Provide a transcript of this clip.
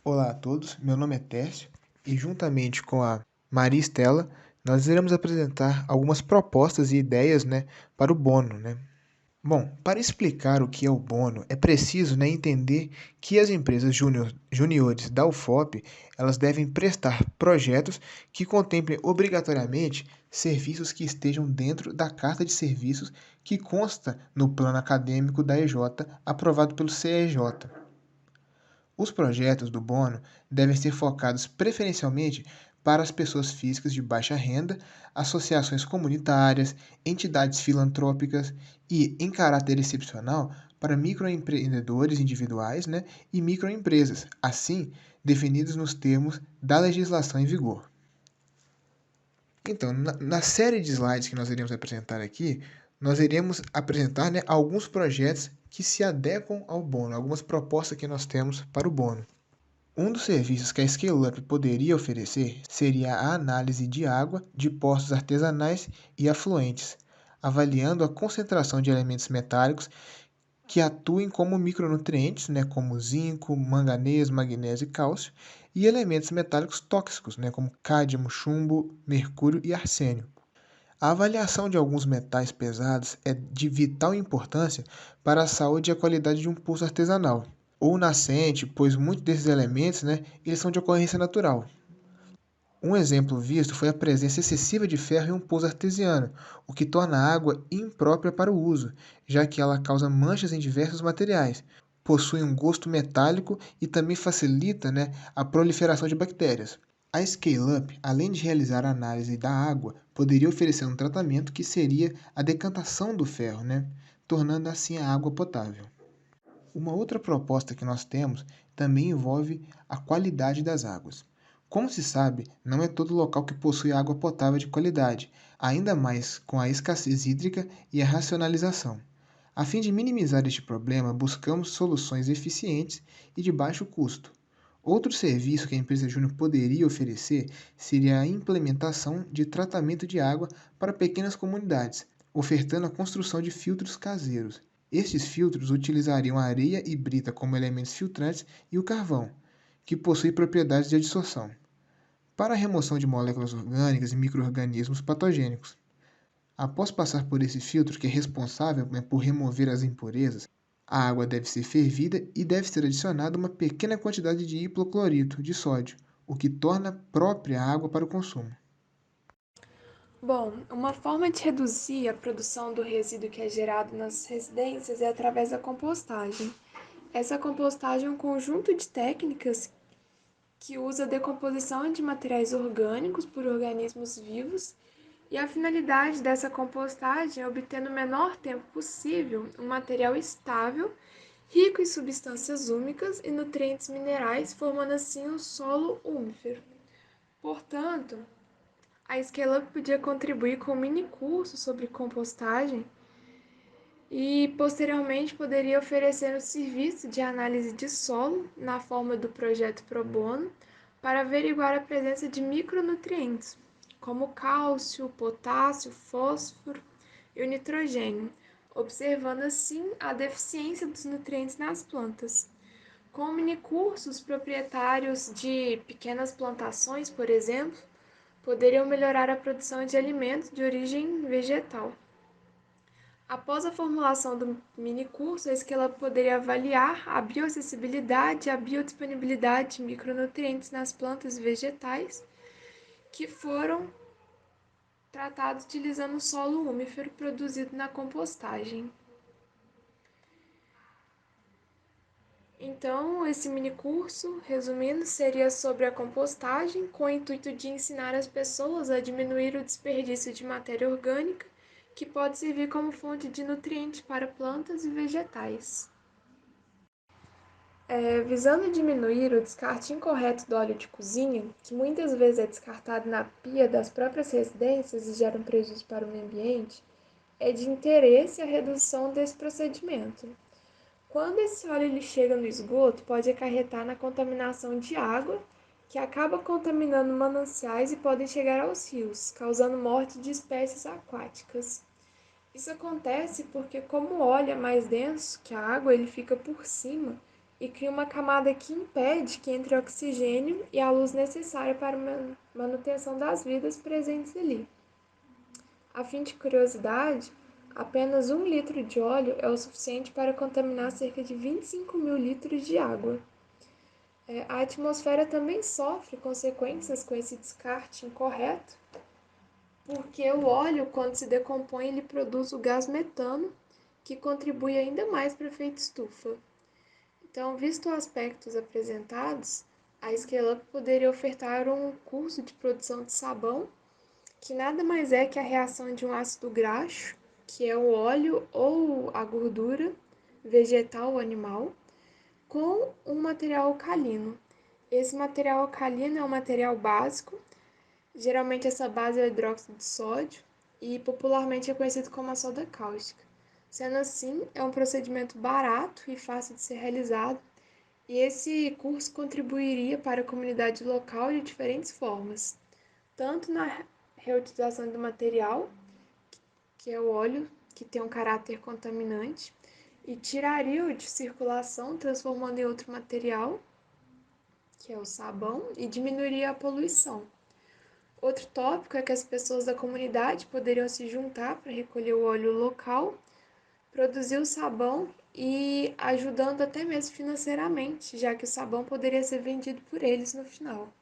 Olá a todos, meu nome é Tércio e juntamente com a Maria Estela, nós iremos apresentar algumas propostas e ideias, para o bono, Bom, para explicar o que é o bono, é preciso, entender que as empresas juniores da UFOP, elas devem prestar projetos que contemplem obrigatoriamente serviços que estejam dentro da carta de serviços que consta no plano acadêmico da EJ, aprovado pelo CEJ. Os projetos do Bono devem ser focados preferencialmente para as pessoas físicas de baixa renda, associações comunitárias, entidades filantrópicas e, em caráter excepcional, para microempreendedores individuais, e microempresas, assim definidos nos termos da legislação em vigor. Então, na série de slides que nós iremos apresentar aqui, nós iremos apresentar, alguns projetos que se adequam ao bono, algumas propostas que nós temos para o bono. Um dos serviços que a ScaleUp poderia oferecer seria a análise de água de poços artesanais e afluentes, avaliando a concentração de elementos metálicos que atuem como micronutrientes, como zinco, manganês, magnésio e cálcio, e elementos metálicos tóxicos, como cádmio, chumbo, mercúrio e arsênio. A avaliação de alguns metais pesados é de vital importância para a saúde e a qualidade de um poço artesanal ou nascente, pois muitos desses elementos, eles são de ocorrência natural. Um exemplo visto foi a presença excessiva de ferro em um poço artesiano, o que torna a água imprópria para o uso, já que ela causa manchas em diversos materiais, possui um gosto metálico e também facilita, a proliferação de bactérias. A ScaleUp, além de realizar a análise da água, poderia oferecer um tratamento que seria a decantação do ferro, tornando assim a água potável. Uma outra proposta que nós temos também envolve a qualidade das águas. Como se sabe, não é todo local que possui água potável de qualidade, ainda mais com a escassez hídrica e a racionalização. A fim de minimizar este problema, buscamos soluções eficientes e de baixo custo. Outro serviço que a empresa júnior poderia oferecer seria a implementação de tratamento de água para pequenas comunidades, ofertando a construção de filtros caseiros. Estes filtros utilizariam a areia e brita como elementos filtrantes e o carvão, que possui propriedades de adsorção, para a remoção de moléculas orgânicas e micro-organismos patogênicos. Após passar por esse filtro, que é responsável, por remover as impurezas, a água deve ser fervida e deve ser adicionada uma pequena quantidade de hipoclorito de sódio, o que torna própria a água para o consumo. Bom, uma forma de reduzir a produção do resíduo que é gerado nas residências é através da compostagem. Essa compostagem é um conjunto de técnicas que usa a decomposição de materiais orgânicos por organismos vivos, e a finalidade dessa compostagem é obter no menor tempo possível um material estável, rico em substâncias úmicas e nutrientes minerais, formando assim um solo úmifero. Portanto, a ScaleUp podia contribuir com um mini curso sobre compostagem e, posteriormente, poderia oferecer um serviço de análise de solo na forma do projeto Pro Bono para averiguar a presença de micronutrientes, como cálcio, potássio, fósforo e o nitrogênio, observando assim a deficiência dos nutrientes nas plantas. Com minicursos, proprietários de pequenas plantações, por exemplo, poderiam melhorar a produção de alimentos de origem vegetal. Após a formulação do minicurso, a Esquela poderia avaliar a bioacessibilidade e a biodisponibilidade de micronutrientes nas plantas e vegetais que foram tratados utilizando o solo úmifero produzido na compostagem. Então, esse minicurso, resumindo, seria sobre a compostagem, com o intuito de ensinar as pessoas a diminuir o desperdício de matéria orgânica, que pode servir como fonte de nutrientes para plantas e vegetais. Visando diminuir o descarte incorreto do óleo de cozinha, que muitas vezes é descartado na pia das próprias residências e gera um prejuízo para o meio ambiente, é de interesse a redução desse procedimento. Quando esse óleo ele chega no esgoto, pode acarretar na contaminação de água, que acaba contaminando mananciais e podem chegar aos rios, causando morte de espécies aquáticas. Isso acontece porque, como o óleo é mais denso que a água, ele fica por cima e cria uma camada que impede que entre oxigênio e a luz necessária para a manutenção das vidas presentes ali. A fim de curiosidade, apenas 1 litro de óleo é o suficiente para contaminar cerca de 25 mil litros de água. A atmosfera também sofre consequências com esse descarte incorreto, porque o óleo, quando se decompõe, ele produz o gás metano, que contribui ainda mais para o efeito estufa. Então, visto os aspectos apresentados, a Scale-up poderia ofertar um curso de produção de sabão, que nada mais é que a reação de um ácido graxo, que é o óleo ou a gordura vegetal ou animal, com um material alcalino. Esse material alcalino é um material básico, geralmente essa base é o hidróxido de sódio e popularmente é conhecido como a soda cáustica. Sendo assim, é um procedimento barato e fácil de ser realizado, e esse curso contribuiria para a comunidade local de diferentes formas, tanto na reutilização do material, que é o óleo, que tem um caráter contaminante, e tiraria-o de circulação, transformando em outro material, que é o sabão, e diminuiria a poluição. Outro tópico é que as pessoas da comunidade poderiam se juntar para recolher o óleo local, produzir o sabão e ajudando até mesmo financeiramente, já que o sabão poderia ser vendido por eles no final.